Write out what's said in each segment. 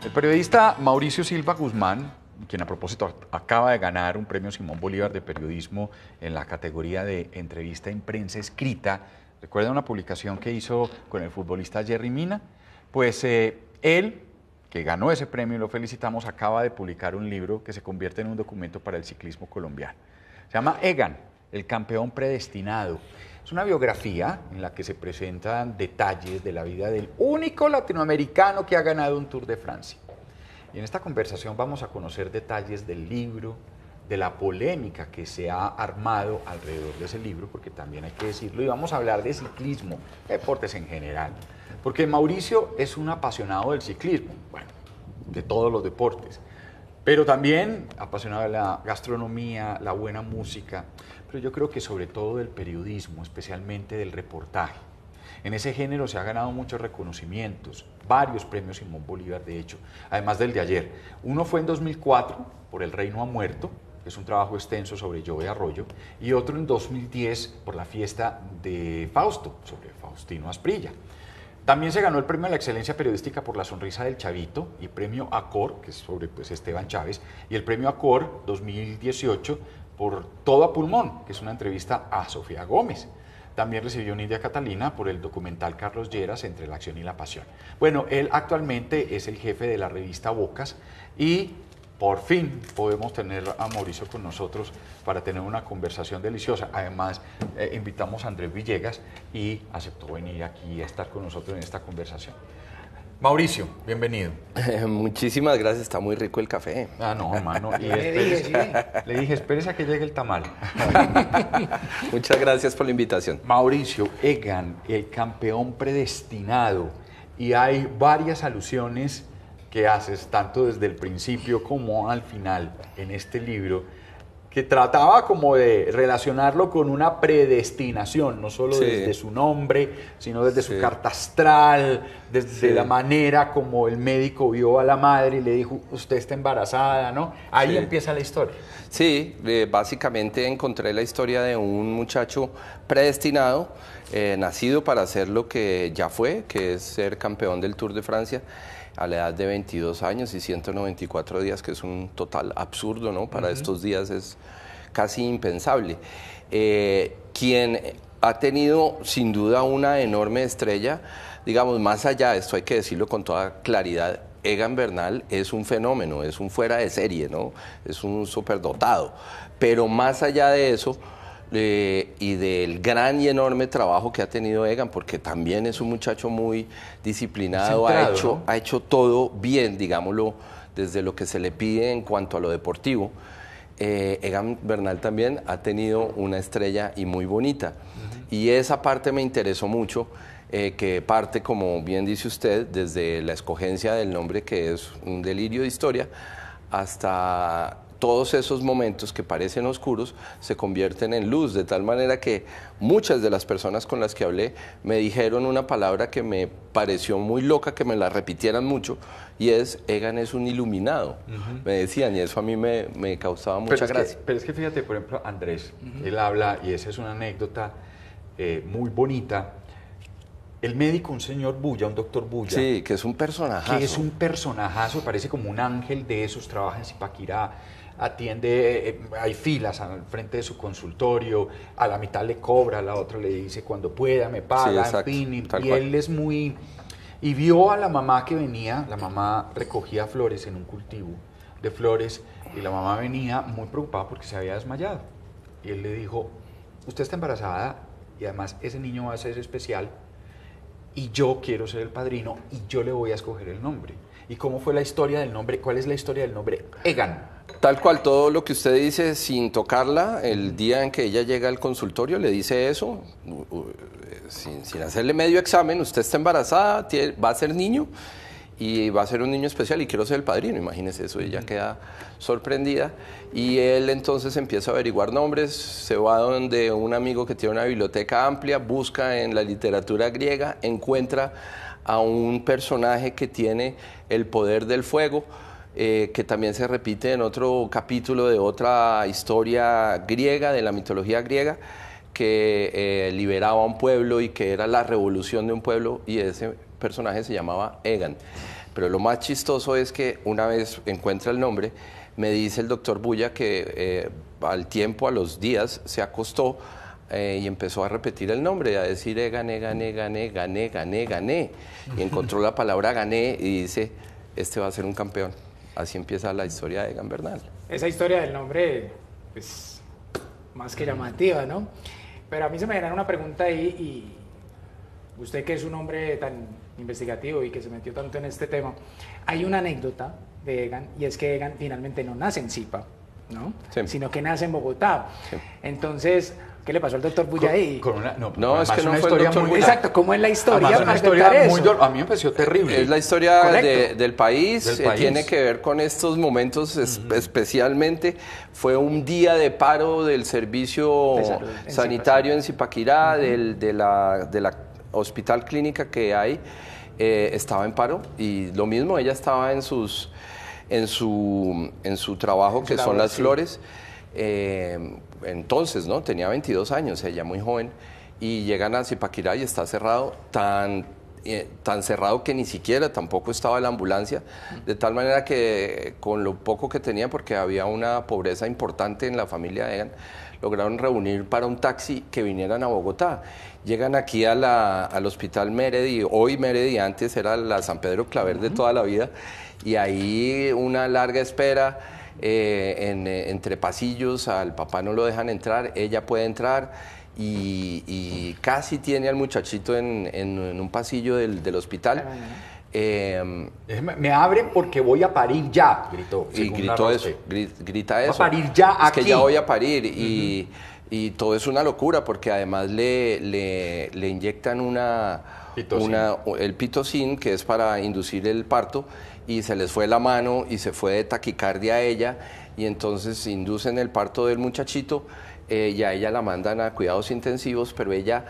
El periodista Mauricio Silva Guzmán, quien a propósito acaba de ganar un premio Simón Bolívar de periodismo en la categoría de entrevista en prensa escrita, ¿recuerda una publicación que hizo con el futbolista Jerry Mina? Pues él, que ganó ese premio y lo felicitamos, acaba de publicar un libro que se convierte en un documento para el ciclismo colombiano. Se llama Egan, el campeón predestinado. Es una biografía en la que se presentan detalles de la vida del único latinoamericano que ha ganado un Tour de Francia. Y en esta conversación vamos a conocer detalles del libro, de la polémica que se ha armado alrededor de ese libro, porque también hay que decirlo, y vamos a hablar de ciclismo, deportes en general. Porque Mauricio es un apasionado del ciclismo, bueno, de todos los deportes, pero también apasionado de la gastronomía, la buena música, pero yo creo que sobre todo del periodismo, especialmente del reportaje. En ese género se ha ganado muchos reconocimientos, varios premios Simón Bolívar de hecho, además del de ayer. Uno fue en 2004 por El Reino ha muerto, que es un trabajo extenso sobre Jove Arroyo, y otro en 2010 por la fiesta de Fausto, sobre Faustino Asprilla. También se ganó el premio a la excelencia periodística por La sonrisa del Chavito y premio Acor, que es sobre Esteban Chávez, y el premio Acor 2018 por Todo a Pulmón, que es una entrevista a Sofía Gómez. También recibió un India Catalina por el documental Carlos Lleras, Entre la acción y la pasión. Bueno, él actualmente es el jefe de la revista Bocas y por fin podemos tener a Mauricio con nosotros para tener una conversación deliciosa. Además, invitamos a Andrés Villegas y aceptó venir aquí a estar con nosotros en esta conversación. Mauricio, bienvenido. Muchísimas gracias, está muy rico el café. Ah, no, hermano. Y le dije, espérese a que llegue el tamal. Muchas gracias por la invitación. Mauricio, Egan, el campeón predestinado. Y hay varias alusiones que haces, tanto desde el principio como al final, en este libro, que trataba como de relacionarlo con una predestinación, no solo desde su nombre, sino desde su carta astral, desde la manera como el médico vio a la madre y le dijo, usted está embarazada, ¿no? Ahí empieza la historia. Sí, básicamente encontré la historia de un muchacho predestinado, nacido para hacer lo que ya fue, que es ser campeón del Tour de Francia, a la edad de 22 años y 194 días, que es un total absurdo, ¿no? Para estos días es casi impensable. Quien ha tenido sin duda una enorme estrella, digamos, más allá de esto hay que decirlo con toda claridad, Egan Bernal es un fenómeno, es un fuera de serie, ¿no? Es un superdotado, pero más allá de eso, y del gran y enorme trabajo que ha tenido Egan, porque también es un muchacho muy disciplinado, centrado, ha hecho todo bien, digámoslo, desde lo que se le pide en cuanto a lo deportivo. Egan Bernal también ha tenido una estrella y muy bonita. Y esa parte me interesó mucho, que parte, como bien dice usted, desde la escogencia del nombre, que es un delirio de historia, hasta todos esos momentos que parecen oscuros se convierten en luz, de tal manera que muchas de las personas con las que hablé me dijeron una palabra que me pareció muy loca, que me la repitieran mucho, y es, Egan es un iluminado, me decían, y eso a mí me causaba mucha gracia. Pero es que fíjate, por ejemplo, Andrés, él habla, y esa es una anécdota muy bonita. El médico, un señor Bulla, un doctor Bulla. Sí, que es un personajazo. Que es un personajazo, parece como un ángel de esos, trabaja en Zipaquirá, atiende, hay filas al frente de su consultorio, a la mitad le cobra, a la otra le dice cuando pueda, me paga, en fin, y él es muy... Y vio a la mamá que venía, la mamá recogía flores en un cultivo de flores, y la mamá venía muy preocupada porque se había desmayado. Y él le dijo, usted está embarazada, y además ese niño va a ser especial, y yo quiero ser el padrino, y yo le voy a escoger el nombre. ¿Y cómo fue la historia del nombre? ¿Cuál es la historia del nombre? Egan. Tal cual, todo lo que usted dice sin tocarla, el día en que ella llega al consultorio le dice eso, sin hacerle medio examen, usted está embarazada, va a ser niño y va a ser un niño especial y quiero ser el padrino, imagínese eso, ella queda sorprendida y él entonces empieza a averiguar nombres, se va donde un amigo que tiene una biblioteca amplia, busca en la literatura griega, encuentra a un personaje que tiene el poder del fuego, que también se repite en otro capítulo de otra historia griega, de la mitología griega, que liberaba a un pueblo y que era la revolución de un pueblo, y ese personaje se llamaba Egan. Pero lo más chistoso es que una vez encuentra el nombre, me dice el doctor Bulla que al tiempo, a los días, se acostó y empezó a repetir el nombre, a decir gané, gané, gané, gané, gané, gané. Y encontró la palabra gané y dice, este va a ser un campeón. Así empieza la historia de Egan Bernal. Esa historia del nombre, pues, más que llamativa, ¿no? Pero a mí se me genera una pregunta ahí, y usted que es un hombre tan investigativo y que se metió tanto en este tema, hay una anécdota de Egan, y es que Egan finalmente no nace en Zipa, ¿no? Sí. Sino que nace en Bogotá. Sí. Entonces, ¿qué le pasó al doctor Bulla ahí? No, es que no fue el historia doctor muy... Bulla. Exacto, ¿cómo es la historia Además, una para historia contar muy eso? a mí me pareció terrible. Es la historia Correcto. del país, Del país. tiene que ver con estos momentos especialmente. Fue un día de paro del servicio De salud en sanitario en Zipaquirá, de la hospital clínica que hay, estaba en paro, y lo mismo, ella estaba en su trabajo, que son las flores. Entonces, ¿no? Tenía 22 años, ella muy joven, y llegan a Zipaquirá y está cerrado, tan cerrado que ni siquiera tampoco estaba la ambulancia, de tal manera que con lo poco que tenía, porque había una pobreza importante en la familia de Egan, lograron reunir para un taxi que vinieran a Bogotá. Llegan aquí al hospital Meredi, hoy Meredi, antes era la San Pedro Claver de toda la vida, y ahí una larga espera, entre pasillos, al papá no lo dejan entrar, ella puede entrar, y casi tiene al muchachito en un pasillo del hospital. Me abren porque voy a parir ya, gritó. Y gritó eso, grita eso. Voy a parir ya es aquí. que ya voy a parir, y todo es una locura, porque además le inyectan el pitocin, que es para inducir el parto, y se les fue la mano y se fue de taquicardia a ella, y entonces inducen el parto del muchachito, y a ella la mandan a cuidados intensivos, pero ella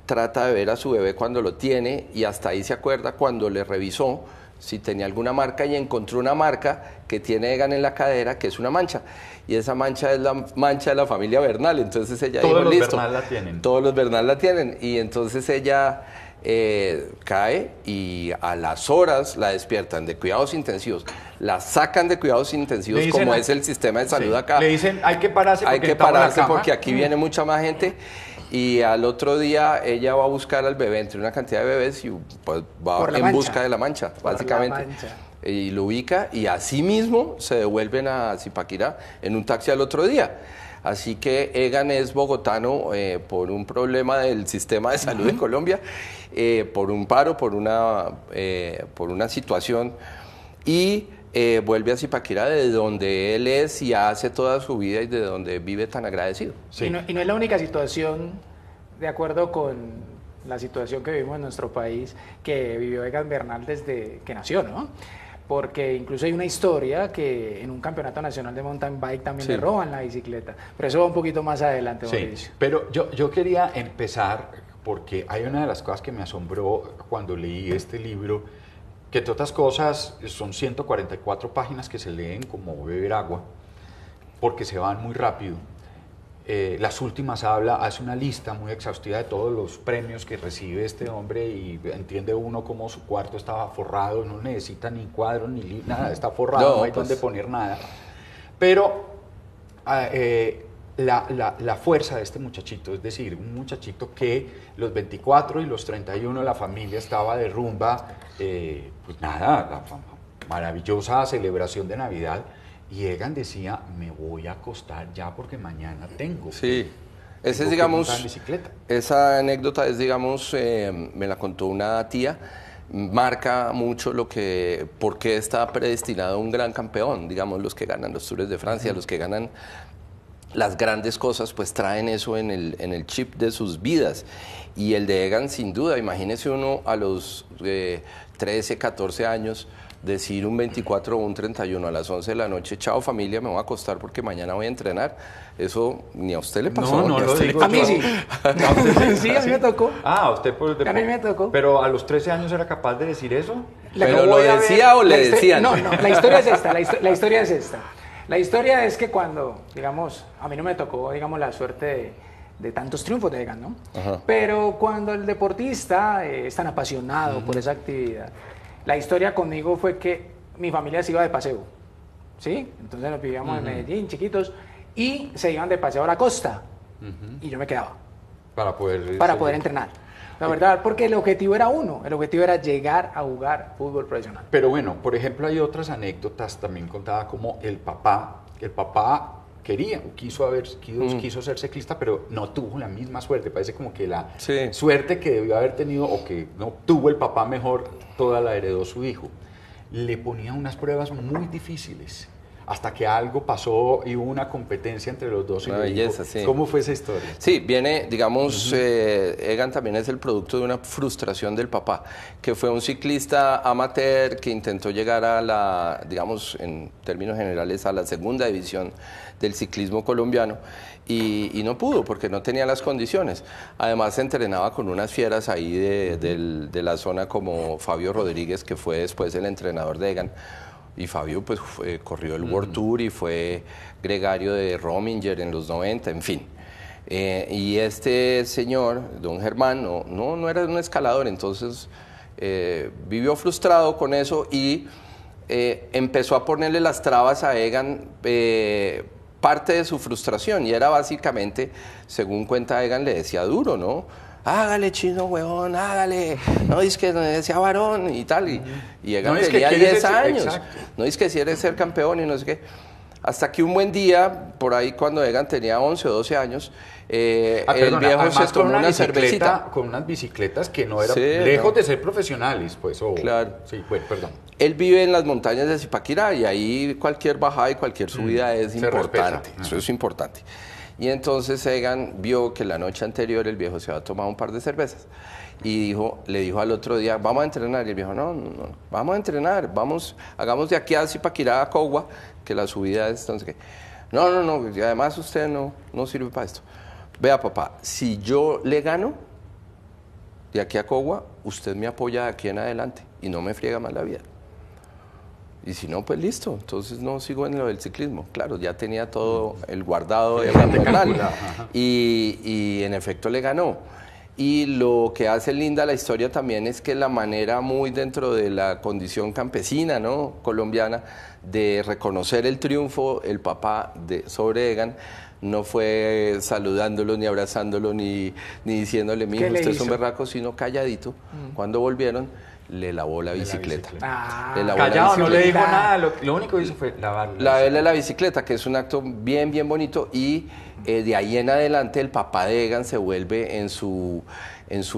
trata de ver a su bebé cuando lo tiene, y hasta ahí se acuerda cuando le revisó si tenía alguna marca, y encontró una marca que tiene Egan en la cadera, que es una mancha, y esa mancha es la mancha de la familia Bernal. Entonces ella dijo, listo. Todos los Bernal la tienen. Todos los Bernal la tienen, y entonces ella cae, y a las horas la despiertan de cuidados intensivos, la sacan de cuidados intensivos, como es el sistema de salud acá. Le dicen, hay que pararse porque aquí viene mucha más gente. Y al otro día ella va a buscar al bebé entre una cantidad de bebés, y pues va en busca de la mancha, básicamente. Y lo ubica, y así mismo se devuelven a Zipaquirá en un taxi al otro día. Así que Egan es bogotano por un problema del sistema de salud en Colombia, por un paro, por una situación, y vuelve a Zipaquirá, de donde él es y hace toda su vida, y de donde vive tan agradecido. Sí. Y no es la única situación, de acuerdo con la situación que vivimos en nuestro país, que vivió Egan Bernal desde que nació, ¿no? Porque incluso hay una historia que en un campeonato nacional de mountain bike también le roban la bicicleta. Pero eso va un poquito más adelante, Mauricio. Pero yo quería empezar, porque hay una de las cosas que me asombró cuando leí este libro, que entre otras cosas son 144 páginas que se leen como beber agua, porque se van muy rápido. Las últimas hace una lista muy exhaustiva de todos los premios que recibe este hombre, y entiende uno cómo su cuarto estaba forrado, no necesita ni cuadro ni nada, está forrado, no hay donde poner nada. Pero la fuerza de este muchachito, es decir, un muchachito que los 24 y los 31 la familia estaba de rumba, pues nada, la maravillosa celebración de Navidad, y Egan decía, me voy a acostar ya porque mañana tengo. Sí, ese es, digamos, esa anécdota es, digamos, me la contó una tía, marca mucho por qué está predestinado un gran campeón. Digamos, los que ganan los Tours de Francia, los que ganan las grandes cosas, pues traen eso en el chip de sus vidas. Y el de Egan, sin duda, imagínese uno a los 13, 14 años, decir un 24 o un 31 a las 11 de la noche, chao familia, me voy a acostar porque mañana voy a entrenar. Eso ni a usted le pasó. No lo digo. A mí sí. Sí, a mí me tocó. A usted por el deporte. A mí me tocó. Pero a los 13 años era capaz de decir eso. ¿Pero lo decía o le decían? No, la historia es esta, la historia es esta. La historia es que cuando, digamos, a mí no me tocó, digamos, la suerte de tantos triunfos de Egan, ¿no? Ajá. Pero cuando el deportista es tan apasionado por esa actividad, La historia conmigo fue que mi familia se iba de paseo, ¿sí? Entonces nos vivíamos en Medellín, chiquitos, y se iban de paseo a la costa, y yo me quedaba. Para poder entrenar. La verdad, porque el objetivo era uno, el objetivo era llegar a jugar fútbol profesional. Pero bueno, por ejemplo, hay otras anécdotas también contadas como el papá quería, quiso ser ciclista, pero no tuvo la misma suerte. Parece como que la suerte que debió haber tenido o que no tuvo el papá mejor, toda la heredó su hijo. Le ponía unas pruebas muy difíciles. Hasta que algo pasó y hubo una competencia entre los dos. Una belleza, sí. ¿Cómo fue esa historia? Sí, viene, digamos, Egan también es el producto de una frustración del papá, que fue un ciclista amateur que intentó llegar a la, digamos, en términos generales, a la segunda división del ciclismo colombiano y no pudo porque no tenía las condiciones. Además, se entrenaba con unas fieras ahí de la zona como Fabio Rodríguez, que fue después el entrenador de Egan. Y Fabio pues corrió el World Tour y fue gregario de Rominger en los 90, en fin. Y este señor, don Germán, no era un escalador, entonces vivió frustrado con eso y empezó a ponerle las trabas a Egan, parte de su frustración, y era básicamente, según cuenta Egan, le decía duro, ¿no? Hágale, chino, huevón, hágale. No, es que sea varón y tal. Y Egan no, tenía 10 años. Exacto. No es que si eres ser campeón y no sé qué. Hasta que un buen día, por ahí cuando Egan tenía 11 o 12 años, el viejo se tomó una cervecita. Con unas bicicletas que no eran lejos de ser profesionales, pues. Claro. Sí, bueno, perdón. Él vive en las montañas de Zipaquirá y ahí cualquier bajada y cualquier subida es importante. Eso es importante. Y entonces Egan vio que la noche anterior el viejo se había tomado un par de cervezas y le dijo al otro día, vamos a entrenar. Y el viejo, no, vamos a entrenar, hagamos de aquí a Zipaquirá a Cogua, que la subida es entonces que no, y además usted no sirve para esto. Vea, papá, si yo le gano de aquí a Cogua, usted me apoya de aquí en adelante y no me friega más la vida. Y si no, pues listo, entonces no sigo en lo del ciclismo. Claro, ya tenía todo el guardado de Bernal y en efecto le ganó. Y lo que hace linda la historia también es que la manera muy dentro de la condición campesina, ¿no?, colombiana, de reconocer el triunfo, el papá sobre Egan, no fue saludándolo, ni abrazándolo, ni diciéndole, mijo, usted es un berraco, sino calladito. Cuando volvieron, le lavó la bicicleta. Callado, no le dijo nada, lo único que hizo fue lavarle la bicicleta, que es un acto bien, bien bonito, y de ahí en adelante el papá de Egan se vuelve en su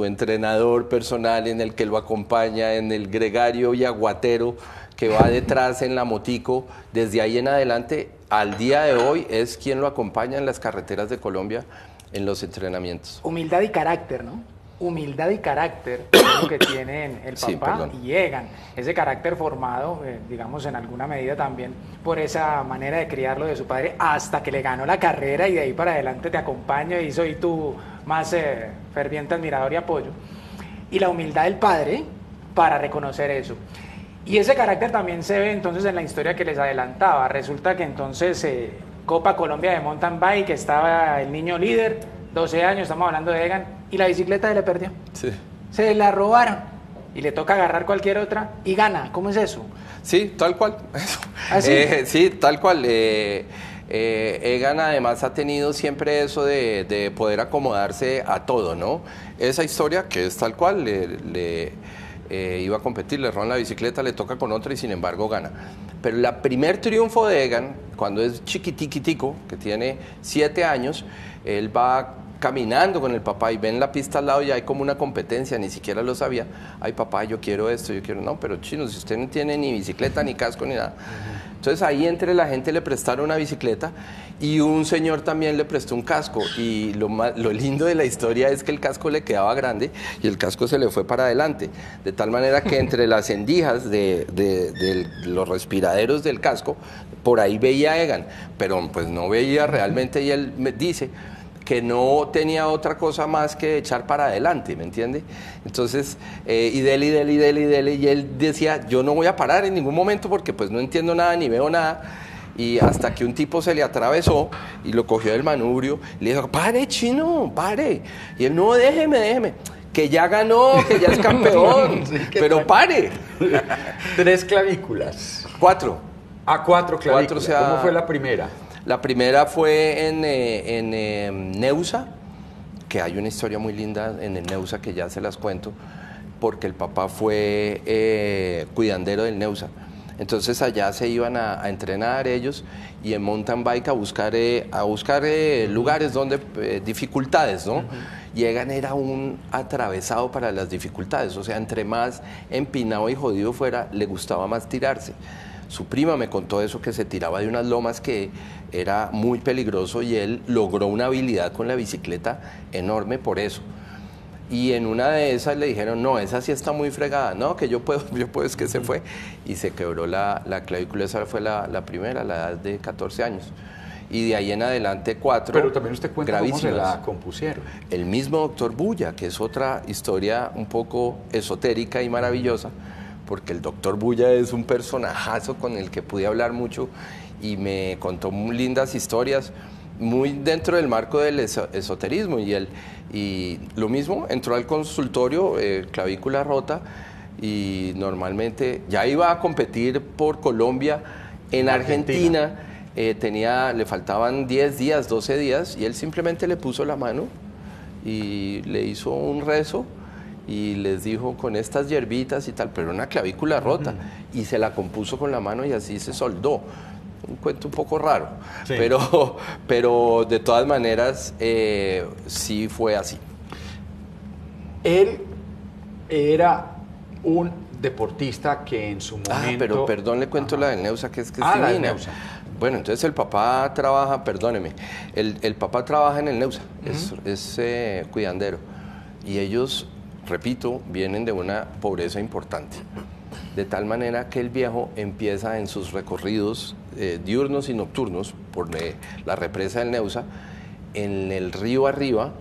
entrenador personal, en el que lo acompaña, en el gregario y aguatero que va detrás en la motico. Desde ahí en adelante, al día de hoy, es quien lo acompaña en las carreteras de Colombia en los entrenamientos. Humildad y carácter, ¿no? Humildad y carácter es lo que tienen el papá y Egan. Ese carácter formado, digamos, en alguna medida también por esa manera de criarlo de su padre, hasta que le ganó la carrera y de ahí para adelante te acompaño y soy tu más ferviente admirador y apoyo. Y la humildad del padre para reconocer eso. Y ese carácter también se ve entonces en la historia que les adelantaba. Resulta que entonces Copa Colombia de Mountain Bike, estaba el niño líder, 12 años, estamos hablando de Egan, y la bicicleta se le perdió. Sí. Se la robaron y le toca agarrar cualquier otra y gana. ¿Cómo es eso? Sí, tal cual. ¿Ah, sí? Sí, tal cual. Egan además ha tenido siempre eso de poder acomodarse a todo, ¿no? Esa historia que es tal cual, iba a competir, le roban la bicicleta, le toca con otra y sin embargo gana. Pero el primer triunfo de Egan, cuando es chiquitico, que tiene 7 años, él va caminando con el papá y ven la pista al lado y hay como una competencia, ni siquiera lo sabía. Ay, papá, yo quiero esto, yo quiero... No, pero chino, si usted no tiene ni bicicleta, ni casco, ni nada. Entonces ahí entre la gente le prestaron una bicicleta y un señor también le prestó un casco. Y lo lindo de la historia es que el casco le quedaba grande y el casco se le fue para adelante. De tal manera que entre las endijas de los respiraderos del casco, por ahí veía a Egan, pero pues no veía realmente, y él me dice que no tenía otra cosa más que echar para adelante, ¿me entiende? Entonces, y dele, y él decía, yo no voy a parar en ningún momento porque pues no entiendo nada, ni veo nada, y hasta que un tipo se le atravesó y lo cogió del manubrio, y le dijo, pare, chino, pare, y él, no, déjeme, que ya ganó, que ya es campeón, Sí, pero pare. 3 clavículas. 4. 4 clavículas. o sea, ¿Cómo fue la primera? La primera fue en Neusa, que hay una historia muy linda en el Neusa que ya se las cuento, porque el papá fue cuidandero del Neusa. Entonces allá se iban a entrenar ellos y en mountain bike a buscar lugares donde dificultades, ¿no? Y Egan era un atravesado para las dificultades, o sea, entre más empinado y jodido fuera, le gustaba más tirarse. Su prima me contó eso, que se tiraba de unas lomas que era muy peligroso y él logró una habilidad con la bicicleta enorme por eso. Y en una de esas le dijeron, no, esa sí está muy fregada, no, que yo puedo, es que se fue. Y se quebró la clavícula, esa fue la primera, a la edad de 14 años. Y de ahí en adelante 4. Pero también usted cuenta cómo se la compusieron. El mismo doctor Bulla, que es otra historia un poco esotérica y maravillosa, porque el doctor Bulla es un personajazo con el que pude hablar mucho y me contó muy lindas historias, muy dentro del marco del esoterismo. Y lo mismo, entró al consultorio, clavícula rota, y normalmente ya iba a competir por Colombia, en Argentina. Le faltaban 10 días, 12 días, y él simplemente le puso la mano y le hizo un rezo y les dijo con estas hierbitas y tal, pero una clavícula rota, y se la compuso con la mano y así se soldó. Un cuento un poco raro, sí. pero de todas maneras sí fue así. Él era un deportista que en su momento... pero perdón, le cuento la del Neusa, que es divina. La del Neusa. Bueno, entonces el papá trabaja, perdóneme, el papá trabaja en el Neusa, es cuidandero, y ellos, repito, vienen de una pobreza importante, de tal manera que el viejo empieza en sus recorridos diurnos y nocturnos por la represa del Neusa, en el río arriba,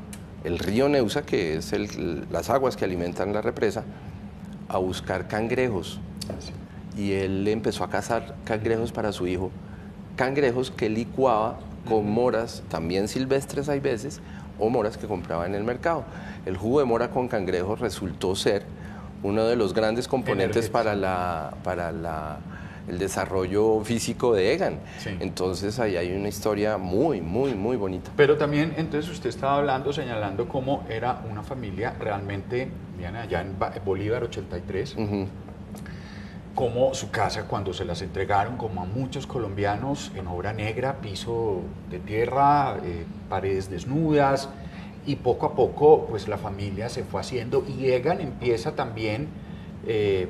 el río Neusa, que es las aguas que alimentan la represa, a buscar cangrejos. Y él empezó a cazar cangrejos para su hijo, cangrejos que licuaba con moras, también silvestres hay veces, o moras que compraba en el mercado. El jugo de mora con cangrejos resultó ser uno de los grandes componentes para el desarrollo físico de Egan. Sí. Entonces ahí hay una historia muy, muy, muy bonita. Pero también, entonces usted estaba señalando cómo era una familia realmente, Diana, allá en Bolívar 83, como su casa, cuando se las entregaron, como a muchos colombianos, en obra negra, piso de tierra, paredes desnudas, y poco a poco pues la familia se fue haciendo, y Egan empieza también,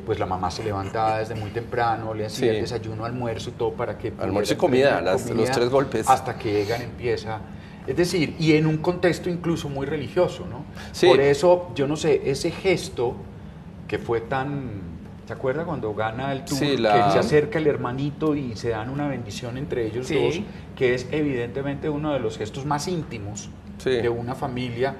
pues la mamá se levantaba desde muy temprano, le hacía el desayuno, almuerzo, todo para que... Almuerzo y comida, los 3 golpes. Hasta que Egan empieza... Es decir, y en un contexto incluso muy religioso, ¿no? Sí. Por eso, yo no sé, ese gesto que fue tan... ¿Se acuerda cuando gana el Tour? Sí, que se acerca el hermanito y se dan una bendición entre ellos dos, que es evidentemente uno de los gestos más íntimos de una familia.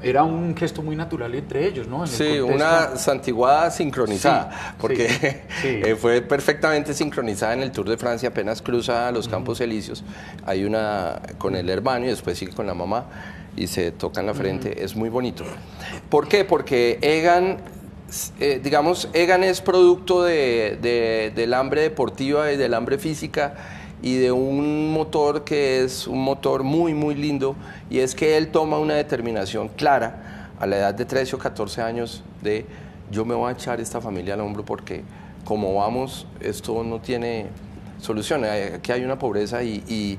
Era un gesto muy natural entre ellos, ¿no? Una santiguada sincronizada, porque fue perfectamente sincronizada en el Tour de Francia, apenas cruza los Campos Elíseos. Hay una con el hermano y después sigue con la mamá y se tocan la frente. Es muy bonito. ¿Por qué? Porque Egan... Egan es producto del hambre deportiva y del hambre física y de un motor que es un motor muy, muy lindo, y es que él toma una determinación clara a la edad de 13 o 14 años de yo me voy a echar esta familia al hombro porque como vamos, esto no tiene solución, aquí hay una pobreza y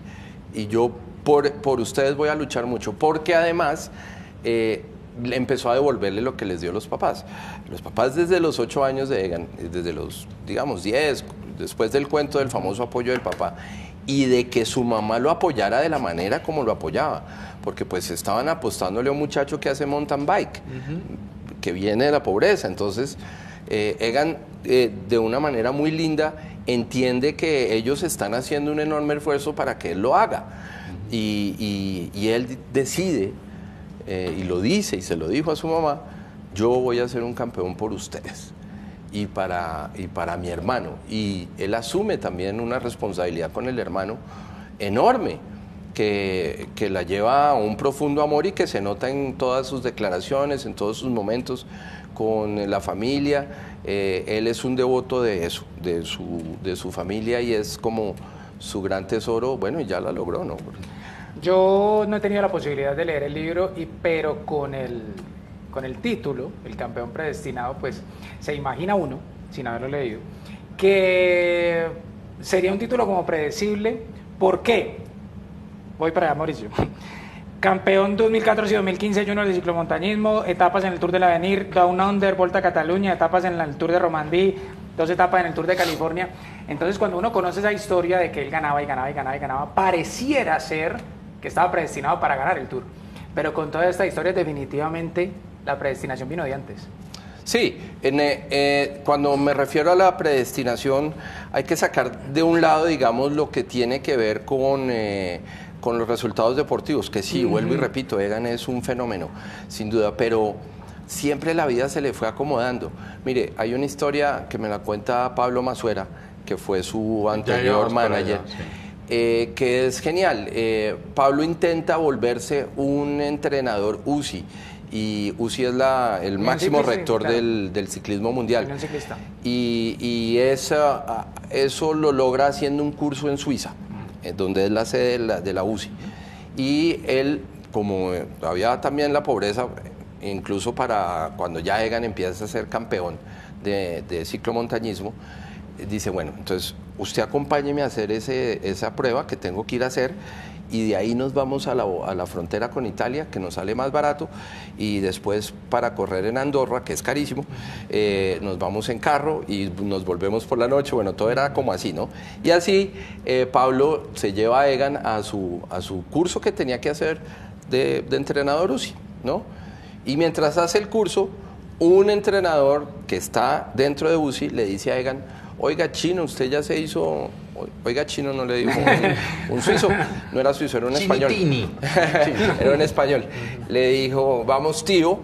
yo por ustedes voy a luchar mucho, porque además... empezó a devolverle lo que les dio los papás. Los papás desde los 8 años de Egan, desde los, digamos, 10, después del cuento del famoso apoyo del papá, y de que su mamá lo apoyara de la manera como lo apoyaba, porque pues estaban apostándole a un muchacho que hace mountain bike, que viene de la pobreza. Entonces, Egan, de una manera muy linda, entiende que ellos están haciendo un enorme esfuerzo para que él lo haga, y él decide, y lo dice y se lo dijo a su mamá, yo voy a ser un campeón por ustedes y para mi hermano. Y él asume también una responsabilidad con el hermano enorme, que la lleva a un profundo amor y que se nota en todas sus declaraciones, en todos sus momentos con la familia. Él es un devoto de eso, de su familia, y es como su gran tesoro. Bueno, y ya la logró, ¿no? Yo no he tenido la posibilidad de leer el libro, pero con el título, El campeón predestinado, pues se imagina uno, sin haberlo leído, que sería un título como predecible. ¿Por qué? Voy para allá, Mauricio. Campeón 2014 y 2015 Junior de ciclomontañismo, etapas en el Tour del Avenir, Down Under, Volta a Cataluña, etapas en el Tour de Romandí, 2 etapas en el Tour de California. Entonces, cuando uno conoce esa historia de que él ganaba y ganaba y ganaba y ganaba, pareciera ser que estaba predestinado para ganar el Tour. Pero con toda esta historia, definitivamente la predestinación vino de antes. Sí, cuando me refiero a la predestinación, hay que sacar de un lado, digamos, lo que tiene que ver con los resultados deportivos, que sí, vuelvo y repito, Egan es un fenómeno, sin duda, pero siempre la vida se le fue acomodando. Mire, hay una historia que me la cuenta Pablo Masuera, que fue su anterior manager, que es genial. Pablo intenta volverse un entrenador UCI, y UCI es el máximo rector del ciclismo mundial. Y eso lo logra haciendo un curso en Suiza, donde es la sede de la UCI. Y él, como había también la pobreza, incluso para cuando ya Egan empieza a ser campeón de ciclomontañismo, dice, bueno, entonces usted acompáñeme a hacer esa prueba que tengo que ir a hacer, y de ahí nos vamos a la frontera con Italia, que nos sale más barato, y después para correr en Andorra, que es carísimo, nos vamos en carro y nos volvemos por la noche. Bueno, todo era como así, ¿no? Y así Pablo se lleva a Egan a su curso que tenía que hacer de entrenador UCI, ¿no? Y mientras hace el curso, un entrenador que está dentro de UCI le dice a Egan, oiga, chino, usted ya se hizo... Oiga, chino no le dijo un suizo, no era suizo, era un español. Era un español. Le dijo, vamos tío,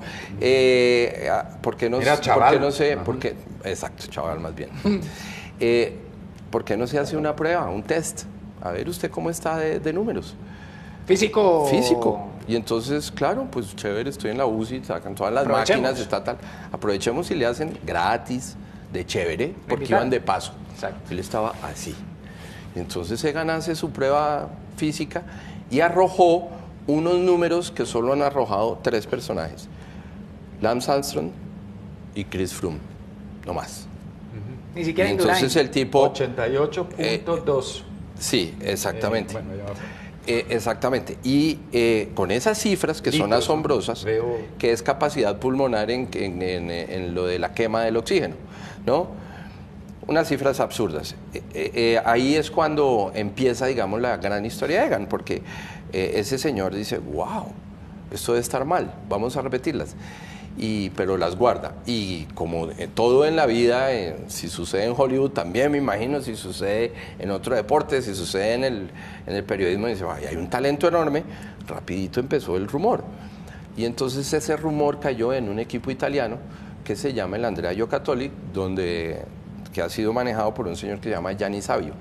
¿por qué no, era chaval. ¿por qué no se, exacto, chaval más bien. ¿Por qué no se hace una prueba, un test? A ver usted cómo está de números. Físico. Y entonces, claro, pues chévere, estoy en la UCI, sacan todas las máquinas, está tal. Aprovechemos y le hacen gratis, de chévere, porque iban de paso. Exacto. Él estaba así. Entonces Egan hace su prueba física y arrojó unos números que solo han arrojado 3 personajes: Lance Armstrong y Chris Froome, no más. Ni siquiera entonces el tipo 88.2. sí, exactamente. Exactamente. Y con esas cifras que son asombrosas, que es capacidad pulmonar en lo de la quema del oxígeno, ¿no? Unas cifras absurdas. Ahí es cuando empieza, digamos, la gran historia de Egan, porque ese señor dice, wow, esto debe estar mal, vamos a repetirlas. Pero las guarda. Y como todo en la vida, si sucede en Hollywood también, me imagino, si sucede en otro deporte, si sucede en el periodismo, dice, ay, hay un talento enorme, rapidito empezó el rumor. Y entonces ese rumor cayó en un equipo italiano que se llama el Andrea Giocattoli, que ha sido manejado por un señor que se llama Gianni Savio.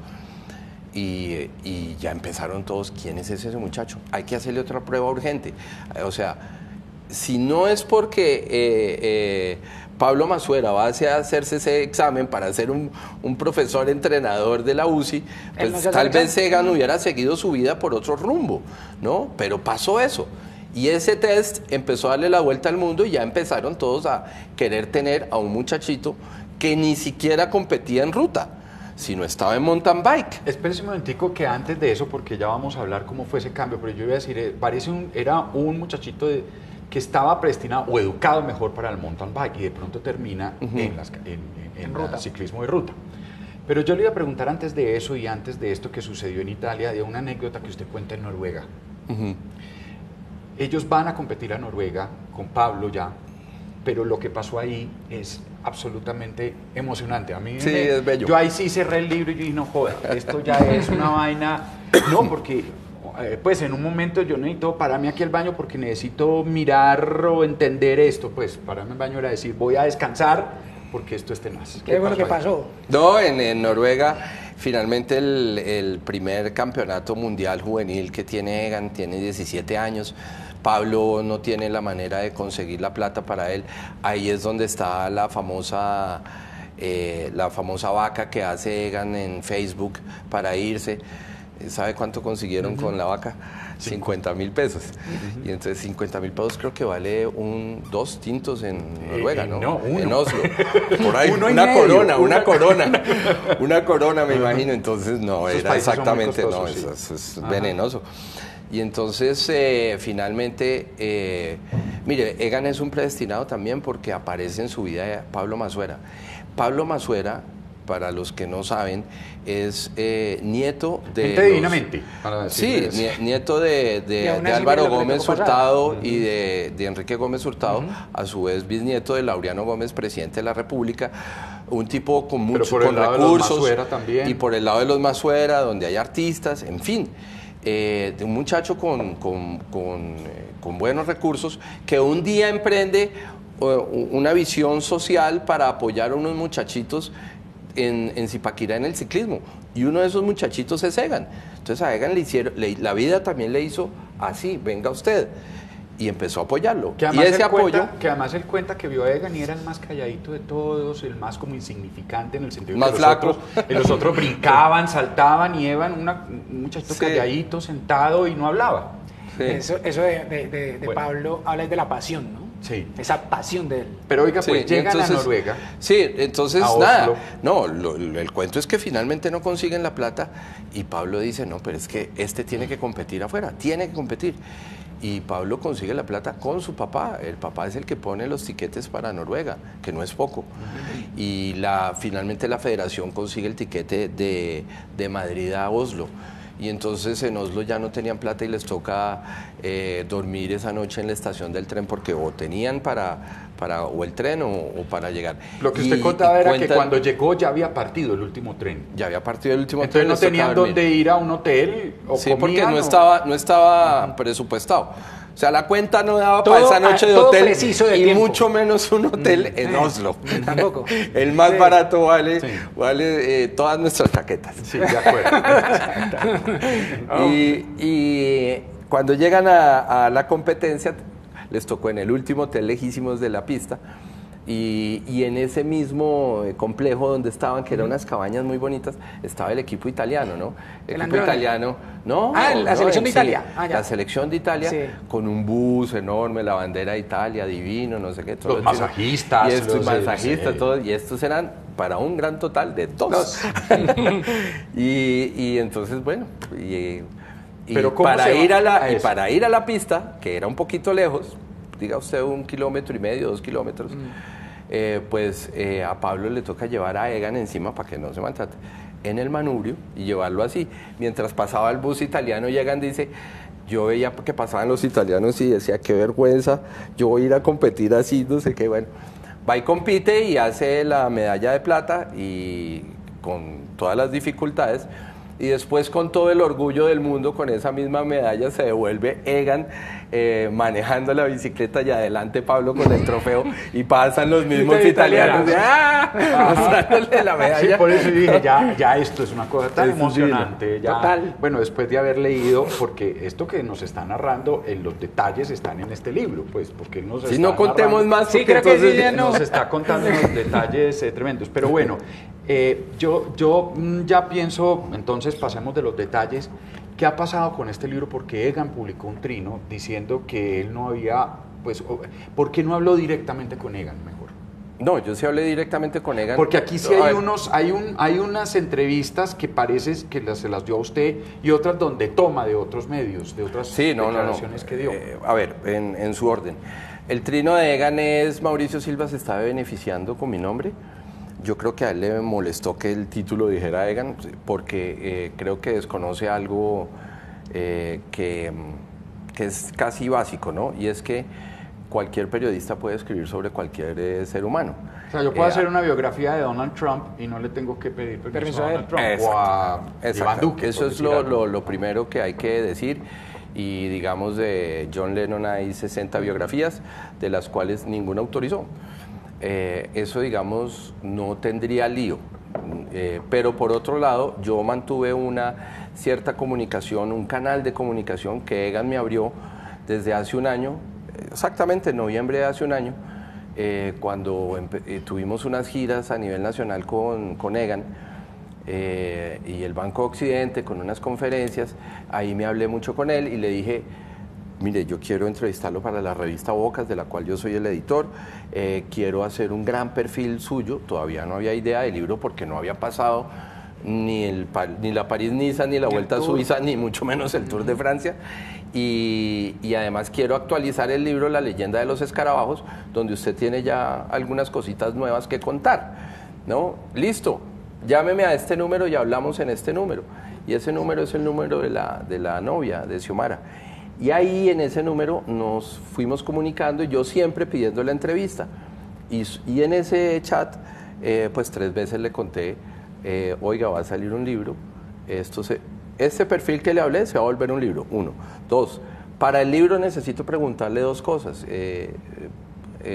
Y ya empezaron todos, ¿quién es ese muchacho? Hay que hacerle otra prueba urgente. O sea, si no es porque Pablo Masuera va a hacerse ese examen para ser un profesor entrenador de la UCI, pues no tal vez Egan hubiera seguido su vida por otro rumbo, ¿no? Pero pasó eso. Y ese test empezó a darle la vuelta al mundo y ya empezaron todos a querer tener a un muchachito que ni siquiera competía en ruta, sino estaba en mountain bike. Espérese un momentico que antes de eso, porque ya vamos a hablar cómo fue ese cambio, pero yo iba a decir, era un muchachito que estaba predestinado o educado mejor para el mountain bike y de pronto termina en el ciclismo de ruta. Pero yo le iba a preguntar antes de eso y antes de esto que sucedió en Italia, de una anécdota que usted cuenta en Noruega. Ellos van a competir a Noruega con Pablo ya, pero lo que pasó ahí es absolutamente emocionante. A mí es bello. Yo ahí sí cerré el libro y dije, no joda, esto ya es una vaina. No, porque pues en un momento yo necesito pararme aquí al baño porque necesito mirar o entender esto. Pues pararme al baño era decir, voy a descansar porque esto es tenaz. ¿Qué fue lo que pasó? No, en Noruega Finalmente el primer campeonato mundial juvenil que tiene Egan tiene 17 años. Pablo no tiene la manera de conseguir la plata para él. Ahí es donde está la famosa vaca que hace Egan en Facebook para irse. ¿Sabe cuánto consiguieron con la vaca? 50.000 pesos. Y entonces 50.000 pesos creo que vale 2 tintos en Noruega, ¿no? No, uno. En Oslo. Por ahí, Uno y una medio, corona, una corona. Una corona, me imagino. Entonces, no, Esos era países son muy exactamente, no, costosos, sí. eso es venenoso. Y entonces, finalmente, mire, Egan es un predestinado también porque aparece en su vida Pablo Massuera. Pablo Massuera, para los que no saben, es nieto de... Gente divinamente. Sí, nieto de Álvaro Gómez Hurtado y de Enrique Gómez Hurtado, a su vez bisnieto de Laureano Gómez, presidente de la República, un tipo con muchos recursos, y por el lado de los Massuera, donde hay artistas, en fin, de un muchacho con buenos recursos, que un día emprende una visión social para apoyar a unos muchachitos en Zipaquirá en el ciclismo, y uno de esos muchachitos es Egan. Entonces a Egan la vida también le hizo así, venga usted, y empezó a apoyarlo. Y ese apoyo... Que además él cuenta que vio a Egan y era el más calladito de todos, el más como insignificante, en el sentido más que flaco. Los otros brincaban, saltaban, y Egan un muchachito calladito, sentado, y no hablaba. Sí. Eso de bueno. Pablo habla de la pasión, ¿no? Sí. Esa pasión de él. Pero oiga, pues llegan a Noruega. Sí, entonces nada. No, el cuento es que finalmente no consiguen la plata y Pablo dice, no, pero es que tiene que competir afuera, tiene que competir. Y Pablo consigue la plata con su papá. El papá es el que pone los tiquetes para Noruega, que no es poco. Y finalmente la federación consigue el tiquete de Madrid a Oslo. Y entonces en Oslo ya no tenían plata y les toca dormir esa noche en la estación del tren, porque o tenían o el tren o para llegar. Lo que usted contaba era que cuando llegó ya había partido el último tren. Ya había partido el último tren. Entonces no tenían dónde ir a un hotel o sí, porque no estaba presupuestado. O sea, la cuenta no daba todo, para esa noche de hotel de y tiempo. Mucho menos un hotel en Oslo. Tampoco. El más barato vale todas nuestras chaquetas. Sí, de acuerdo. Y cuando llegan a la competencia, les tocó en el último hotel lejísimos de la pista. Y en ese mismo complejo donde estaban, que eran unas cabañas muy bonitas, estaba el equipo italiano, ¿no? El equipo italiano, ¿no? La selección de Italia. La selección de Italia, con un bus enorme, la bandera de Italia, divino, no sé qué. Los masajistas. Y estos eran para un gran total de 2. y entonces, bueno, Pero para ir a la pista, que era un poquito lejos, diga usted 1,5 kilómetros, 2 kilómetros, pues a Pablo le toca llevar a Egan encima para que no se maltrate en el manubrio y llevarlo así. Mientras pasaba el bus italiano, y Egan dice, yo veía que pasaban los italianos y decía, qué vergüenza, yo voy a ir a competir así, no sé qué. Bueno, va y compite y hace la medalla de plata, y con todas las dificultades, y después con todo el orgullo del mundo, con esa misma medalla se devuelve Egan manejando la bicicleta, y adelante Pablo con el trofeo, y pasan los mismos italianos mostrándole la medalla. Sí, por eso dije, ya esto es una cosa tan emocionante. Ya, total. Bueno, después de haber leído, porque esto que nos está narrando, los detalles están en este libro, pues, porque nos si no contemos más, sí, creo que sí, nos está contando unos detalles tremendos. Pero bueno, yo ya pienso, entonces pasemos de los detalles. ¿Qué ha pasado con este libro? Porque Egan publicó un trino diciendo que él no había, pues, ¿por qué no habló directamente con Egan mejor? No, yo sí hablé directamente con Egan. Porque aquí sí hay unas entrevistas que parece que se las dio a usted, y otras donde toma de otros medios, de otras declaraciones que dio. A ver, en su orden. El trino de Egan es: Mauricio Silva se está beneficiando con mi nombre. Yo creo que a él le molestó que el título dijera Egan, porque creo que desconoce algo que es casi básico, ¿no? Y es que cualquier periodista puede escribir sobre cualquier ser humano. O sea, yo puedo hacer una biografía de Donald Trump y no le tengo que pedir permiso a Donald Trump o a Iván Duque. Eso es lo primero que hay que decir. Y digamos, de John Lennon hay 60 biografías, de las cuales ninguna autorizó. Eso, digamos, no tendría lío. Pero por otro lado, yo mantuve una cierta comunicación, un canal de comunicación que Egan me abrió desde hace un año, exactamente en noviembre de hace un año, cuando tuvimos unas giras a nivel nacional con Egan y el Banco Occidente, con unas conferencias. Ahí me hablé mucho con él y le dije: mire, yo quiero entrevistarlo para la revista Bocas, de la cual yo soy el editor. Quiero hacer un gran perfil suyo. Todavía no había idea del libro porque no había pasado ni la París-Niza, ni la Vuelta a Suiza, ni mucho menos el Tour de Francia. Y además quiero actualizar el libro La leyenda de los escarabajos, donde usted tiene ya algunas cositas nuevas que contar, ¿no? Listo, llámeme a este número y hablamos en este número. Y ese número es el número de la novia de Xiomara. Y ahí en ese número nos fuimos comunicando y yo siempre pidiendo la entrevista. Y en ese chat, pues 3 veces le conté: oiga, va a salir un libro, este perfil que le hablé se va a volver un libro, 1. 2, para el libro necesito preguntarle 2 cosas.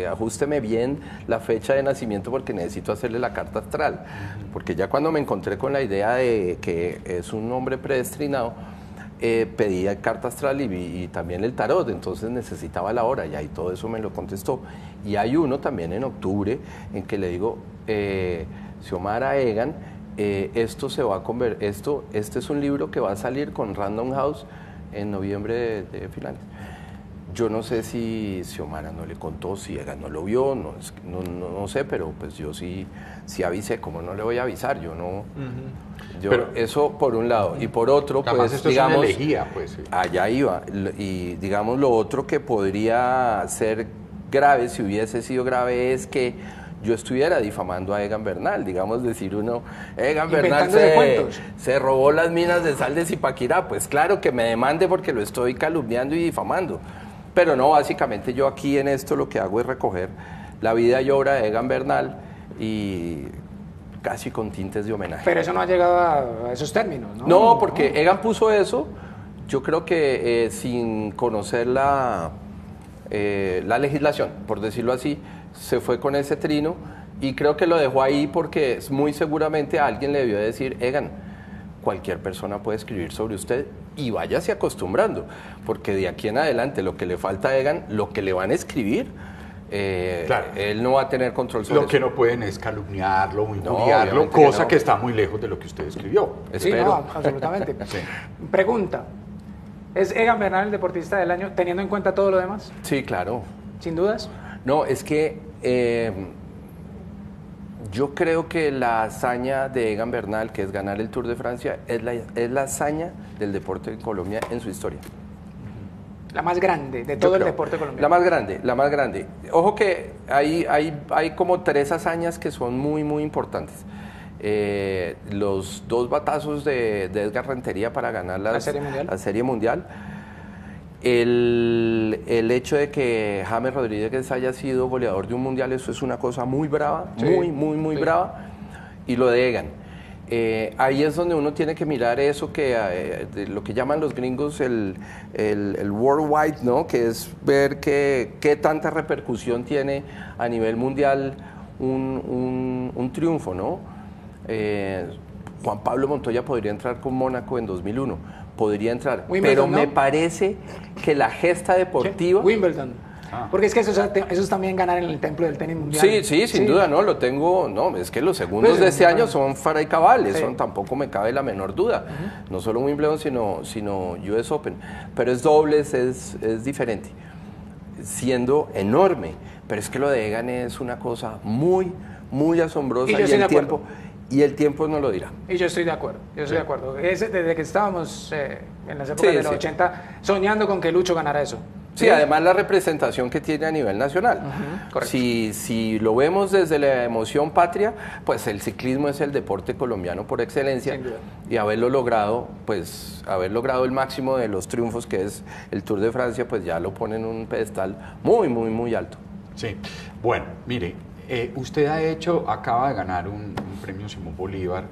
Ajústeme bien la fecha de nacimiento porque necesito hacerle la carta astral. Porque ya cuando me encontré con la idea de que es un hombre predestinado, pedí carta astral y también el tarot, entonces necesitaba la hora y ahí todo eso me lo contestó. Y hay uno también en octubre en que le digo: Xiomara Egan, esto se va a convertir, este es un libro que va a salir con Random House en noviembre de finales. Yo no sé si Xiomara no le contó, si Egan no lo vio, no sé, pero pues yo sí avisé. ¿Cómo no le voy a avisar? Yo no... Pero eso por un lado. Y por otro, pues esto digamos... es una elegía, pues. Sí. Allá iba. Y digamos lo otro que podría ser grave, si hubiese sido grave, es que yo estuviera difamando a Egan Bernal. Digamos, decir uno: Egan Bernal se robó las minas de sal de Zipaquirá. Pues claro que me demande porque lo estoy calumniando y difamando. Pero no, básicamente yo aquí en esto lo que hago es recoger la vida y obra de Egan Bernal y casi con tintes de homenaje. Pero eso no ha llegado a esos términos, ¿no? No, porque Egan puso eso, yo creo que sin conocer la legislación, por decirlo así, se fue con ese trino y creo que lo dejó ahí porque muy seguramente a alguien le debió decir: Egan, cualquier persona puede escribir sobre usted y váyase acostumbrando, porque de aquí en adelante lo que le falta a Egan, lo que le van a escribir, claro, él no va a tener control sobre eso. Lo que no pueden es calumniarlo o injuriarlo, cosa que está muy lejos de lo que usted escribió. Sí, no, absolutamente. Sí. Pregunta: ¿es Egan Bernal el deportista del año teniendo en cuenta todo lo demás? Sí, claro. ¿Sin dudas? No, es que yo creo que la hazaña de Egan Bernal, que es ganar el Tour de Francia, es la hazaña del deporte en Colombia en su historia. La más grande de todo el deporte colombiano. La más grande. Ojo que hay como 3 hazañas que son muy, muy importantes. Los 2 batazos de Edgar Rentería para ganar la Serie Mundial. El hecho de que James Rodríguez haya sido goleador de un mundial, eso es una cosa muy brava, sí, muy brava. Y lo de Egan. Ahí es donde uno tiene que mirar eso de lo que llaman los gringos el worldwide, ¿no? Que es ver qué tanta repercusión tiene a nivel mundial un triunfo, ¿no? Juan Pablo Montoya podría entrar con Mónaco en 2001, podría entrar, pero me parece que la gesta deportiva... Wimbledon. Porque es que eso es también ganar en el templo del tenis mundial. Sí, sin duda, ¿no? Lo tengo, no, es que los segundos de este año son Fara y Cabal, eso tampoco me cabe la menor duda. No solo Wimbledon, sino US Open. Pero es dobles, es diferente, siendo enorme. Pero es que lo de Egan es una cosa muy, muy asombrosa y el tiempo no lo dirá. Y yo estoy de acuerdo, desde que estábamos en las épocas de los 80 soñando con que Lucho ganara eso. Sí, además la representación que tiene a nivel nacional. Si lo vemos desde la emoción patria, pues el ciclismo es el deporte colombiano por excelencia. Y haber logrado el máximo de los triunfos, que es el Tour de Francia, pues ya lo pone en un pedestal muy, muy, muy alto. Sí, bueno, mire, usted acaba de ganar un premio Simón Bolívar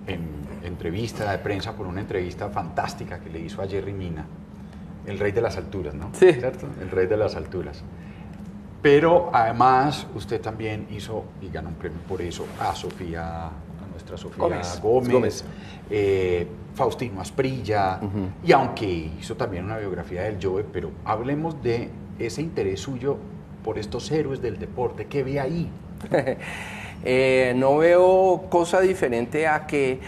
en entrevista de prensa por una entrevista fantástica que le hizo a Jerry Mina. El rey de las alturas, ¿no? Sí. ¿Cierto? El rey de las alturas. Pero además usted también hizo y ganó un premio por eso a nuestra Sofía Gómez. Gómez. Faustino Asprilla, y aunque hizo también una biografía del Jove, pero hablemos de ese interés suyo por estos héroes del deporte. ¿Qué ve ahí? No veo cosa diferente a que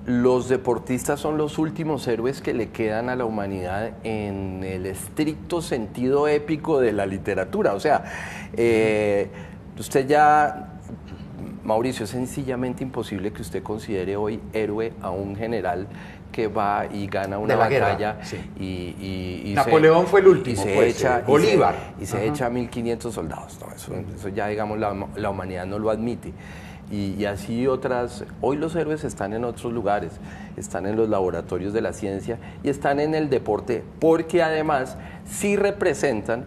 los deportistas son los últimos héroes que le quedan a la humanidad en el estricto sentido épico de la literatura. O sea, usted ya, Mauricio, es sencillamente imposible que usted considere hoy héroe a un general que va y gana una batalla y Napoleón fue el último, y se pues, echa Bolívar y se echa 1.500 soldados. No, eso ya, digamos, la humanidad no lo admite. Y así otras, hoy los héroes están en otros lugares, están en los laboratorios de la ciencia y están en el deporte, porque además sí representan,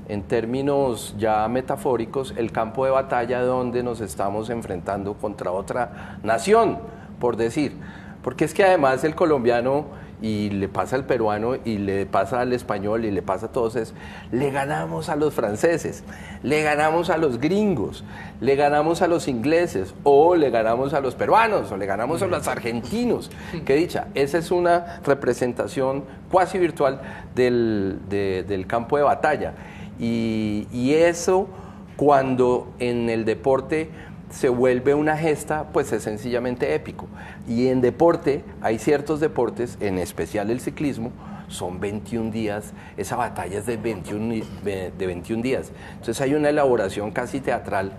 en términos ya metafóricos, el campo de batalla donde nos estamos enfrentando contra otra nación, por decir. Porque es que además el colombiano, y le pasa al peruano, y le pasa al español, y le pasa a todos, le ganamos a los franceses, le ganamos a los gringos, le ganamos a los ingleses, o le ganamos a los peruanos, o le ganamos a los argentinos. Qué dicha, esa es una representación cuasi virtual del campo de batalla. Y eso, cuando en el deporte se vuelve una gesta, pues es sencillamente épico. Y en deporte, hay ciertos deportes, en especial el ciclismo, son 21 días, esa batalla es de 21 días. Entonces hay una elaboración casi teatral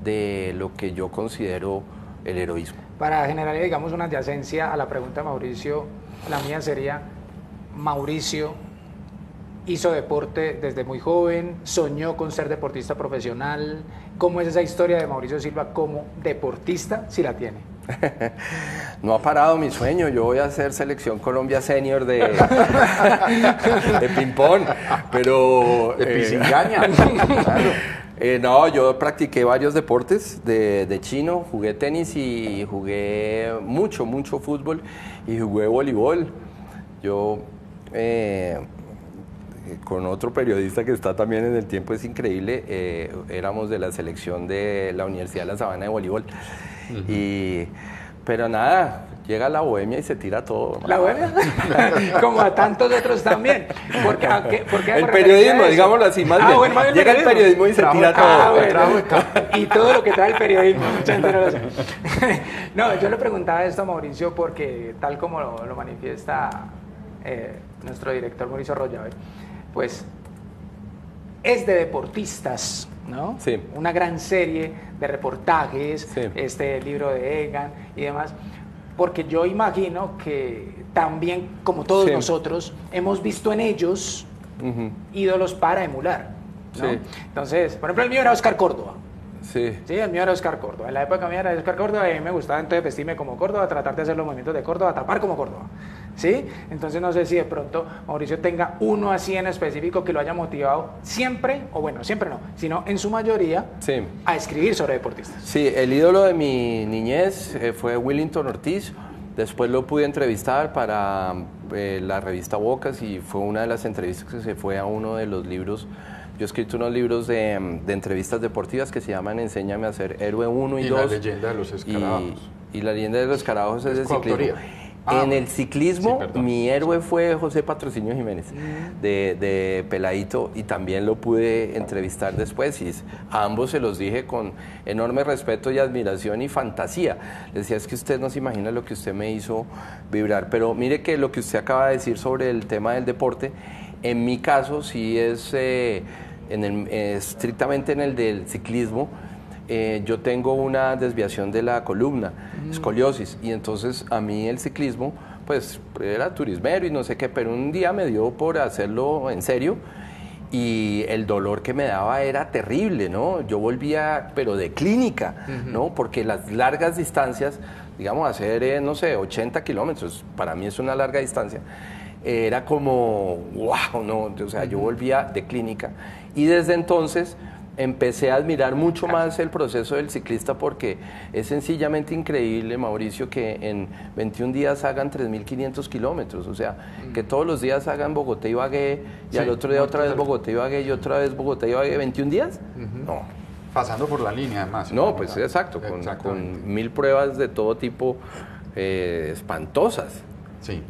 de lo que yo considero el heroísmo. Para generar, digamos, una adyacencia a la pregunta de Mauricio, la mía sería, Mauricio hizo deporte desde muy joven, soñó con ser deportista profesional. ¿Cómo es esa historia de Mauricio Silva como deportista, si la tiene? No ha parado mi sueño. Yo voy a hacer selección Colombia senior de ping-pong, pero de pisingaña. Claro. No, yo practiqué varios deportes de chino, jugué tenis y jugué mucho fútbol y jugué voleibol. Yo con otro periodista que está también en El Tiempo, es increíble, éramos de la selección de la Universidad de La Sabana de voleibol. Pero nada, llega la bohemia y se tira todo. ¿La bohemia? Como a tantos otros también. ¿Por qué el periodismo, digámoslo así, más bien. Bueno, llega el periodismo y se tira todo. Y todo lo que trae el periodismo. Mucha gente no lo sabe. No, yo le preguntaba esto a Mauricio porque, tal como lo manifiesta nuestro director Mauricio Arroyave, pues es de deportistas, ¿no? Sí. Una gran serie de reportajes, sí. Este libro de Egan y demás, porque yo imagino que también, como todos sí. nosotros, hemos visto en ellos ídolos para emular, ¿no? Sí. Entonces, por ejemplo, el mío era Oscar Córdoba. Sí. Sí, el mío era Oscar Córdoba. En la época mía era Oscar Córdoba y a mí me gustaba entonces vestirme como Córdoba, tratar de hacer los movimientos de Córdoba, tapar como Córdoba. ¿Sí? Entonces no sé si de pronto Mauricio tenga uno así en específico que lo haya motivado siempre, o bueno, siempre no, sino en su mayoría, sí. a escribir sobre deportistas. Sí, el ídolo de mi niñez fue Willington Ortiz. Después lo pude entrevistar para la revista Bocas y fue una de las entrevistas que se fue a uno de los libros. Yo he escrito unos libros de entrevistas deportivas que se llaman Enséñame a ser héroe 1 y 2. La leyenda de los escarabajos. Y la leyenda de los escarabajos es de ciclismo. En el ciclismo, sí, mi héroe fue José Patrocinio Jiménez, de Peladito, y también lo pude entrevistar después. Y a ambos se los dije con enorme respeto y admiración y fantasía. Les decía, es que usted no se imagina lo que usted me hizo vibrar. Pero mire que lo que usted acaba de decir sobre el tema del deporte, en mi caso sí es estrictamente en el del ciclismo. Yo tengo una desviación de la columna, escoliosis, y entonces a mí el ciclismo, pues era turismero y no sé qué, pero un día me dio por hacerlo en serio y el dolor que me daba era terrible, ¿no? Yo volvía, pero de clínica, ¿no? Porque las largas distancias, digamos, hacer, no sé, 80 kilómetros, para mí es una larga distancia, era como, wow, ¿no? O sea, yo volvía de clínica y desde entonces empecé a admirar mucho más el proceso del ciclista porque es sencillamente increíble, Mauricio, que en 21 días hagan 3.500 kilómetros, o sea, que todos los días hagan Bogotá y Ibagué y al otro día otra vez Bogotá y Ibagué y otra vez Bogotá y Ibagué, ¿21 días? No, Pasando por la línea, además. No, pues exacto, con 1000 pruebas de todo tipo espantosas. Sí.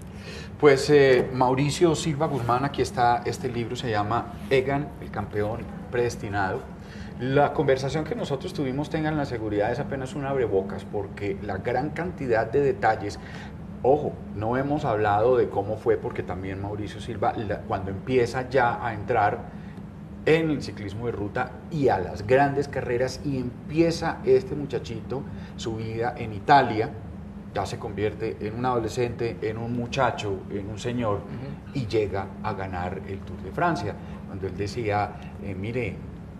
Pues Mauricio Silva Guzmán, aquí está este libro, se llama Egan, el campeón predestinado. La conversación que nosotros tuvimos, tengan la seguridad, es apenas un abrebocas, porque la gran cantidad de detalles, ojo, no hemos hablado de cómo fue, porque también Mauricio Silva, cuando empieza ya a entrar en el ciclismo de ruta y a las grandes carreras, y empieza este muchachito su vida en Italia, ya se convierte en un adolescente, en un muchacho, en un señor, y llega a ganar el Tour de Francia, cuando él decía, mire,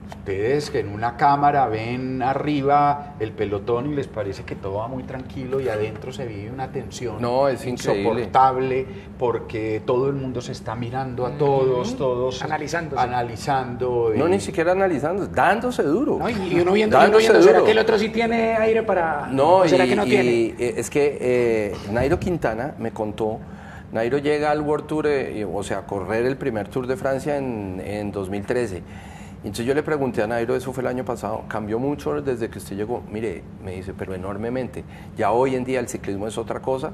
ustedes que en una cámara ven arriba el pelotón y les parece que todo va muy tranquilo y adentro se vive una tensión insoportable porque todo el mundo se está mirando a todos analizando. No, ni siquiera analizando, dándose duro. No, y uno viendo, ¿será que el otro sí tiene aire para...? No, ¿o será que no tiene? Es que Nairo Quintana me contó, Nairo llega al World Tour, o sea, a correr el primer Tour de Francia en 2013. Entonces yo le pregunté a Nairo, eso fue el año pasado, cambió mucho desde que usted llegó. Mire, me dice, pero enormemente. Ya hoy en día el ciclismo es otra cosa,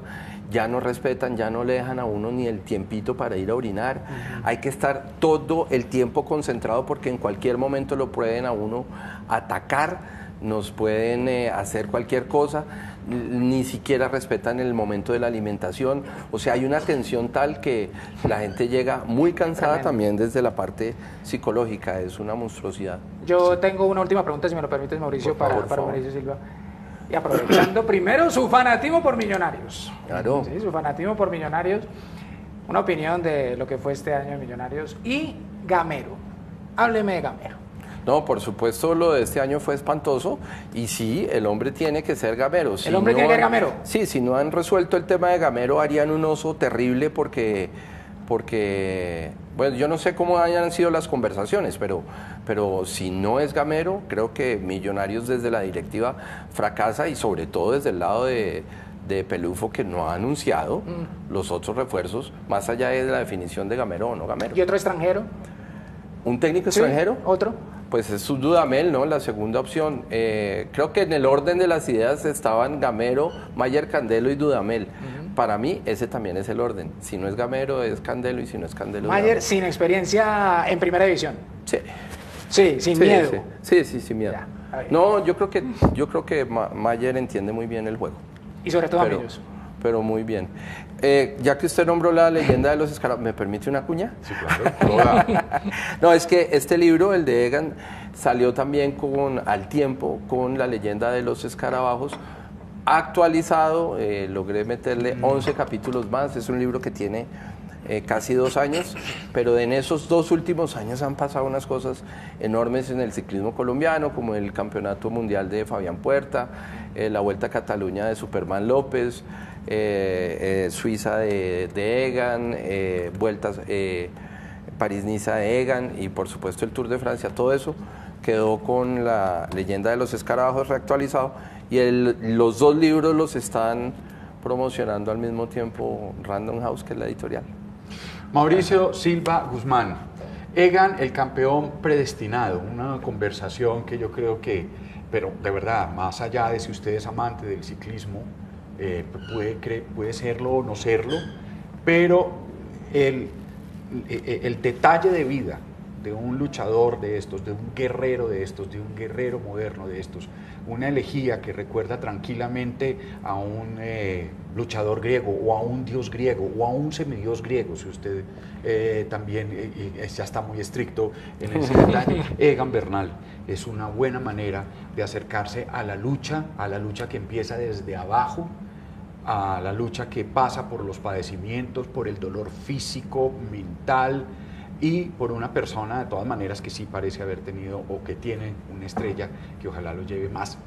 ya no respetan, ya no le dejan a uno ni el tiempito para ir a orinar. Hay que estar todo el tiempo concentrado porque en cualquier momento lo pueden a uno atacar, nos pueden hacer cualquier cosa, ni siquiera respetan el momento de la alimentación. O sea, hay una tensión tal que la gente llega muy cansada también desde la parte psicológica, es una monstruosidad. Yo tengo una última pregunta, si me lo permites, Mauricio, para Mauricio Silva. Y aprovechando primero su fanatismo por Millonarios. Claro. Sí, su fanatismo por Millonarios. Una opinión de lo que fue este año de Millonarios. Y Gamero. Hábleme de Gamero. No, por supuesto, lo de este año fue espantoso y sí, el hombre tiene que ser gamero. ¿El hombre tiene que ser gamero? Sí, si no han resuelto el tema de gamero, harían un oso terrible porque bueno, yo no sé cómo hayan sido las conversaciones, pero si no es gamero, creo que Millonarios desde la directiva fracasa y sobre todo desde el lado de Pelufo, que no ha anunciado los otros refuerzos, más allá de la definición de gamero o no gamero. ¿Y otro extranjero? ¿Un técnico extranjero? ¿Otro? Pues es Dudamel, ¿no? La segunda opción. Creo que en el orden de las ideas estaban Gamero, Mayer Candelo y Dudamel. Para mí ese también es el orden. Si no es Gamero es Candelo y si no es Candelo Mayer Dudamel. sin experiencia en primera división. Sí. Sí, sin miedo. Sí, sin miedo. No, yo creo que Mayer entiende muy bien el juego. Y sobre todo a ellos. Pero muy bien. Ya que usted nombró la leyenda de los escarabajos, ¿me permite una cuña? Sí, claro. No, es que este libro, el de Egan, salió también al tiempo con la leyenda de los escarabajos, actualizado, logré meterle 11 capítulos más, es un libro que tiene casi 2 años, pero en esos 2 últimos años han pasado unas cosas enormes en el ciclismo colombiano, como el Campeonato Mundial de Fabián Puerta, la Vuelta a Cataluña de Superman López, Suiza de Egan, vueltas París-Niza de Egan y por supuesto el Tour de Francia. Todo eso quedó con la leyenda de los escarabajos reactualizado y los 2 libros los están promocionando al mismo tiempo Random House, que es la editorial. Mauricio Silva Guzmán, Egan, el campeón predestinado, una conversación que yo creo que, pero de verdad, más allá de si usted es amante del ciclismo, puede serlo o no serlo, pero el detalle de vida de un luchador de estos, de un guerrero de estos, de un guerrero moderno de estos, una elegía que recuerda tranquilamente a un luchador griego o a un dios griego o a un semidios griego, si usted también ya está muy estricto en ese detalle. Egan Bernal es una buena manera de acercarse a la lucha que empieza desde abajo, a la lucha que pasa por los padecimientos, por el dolor físico, mental, y por una persona de todas maneras que sí parece haber tenido o que tiene una estrella que ojalá lo lleve más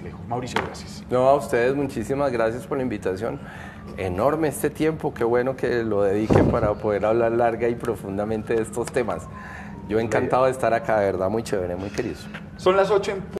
lejos. Mauricio, gracias. No, a ustedes muchísimas gracias por la invitación. Enorme este tiempo, qué bueno que lo dediquen para poder hablar larga y profundamente de estos temas. Yo encantado de estar acá, de verdad, muy chévere, muy querido. Son las 8 en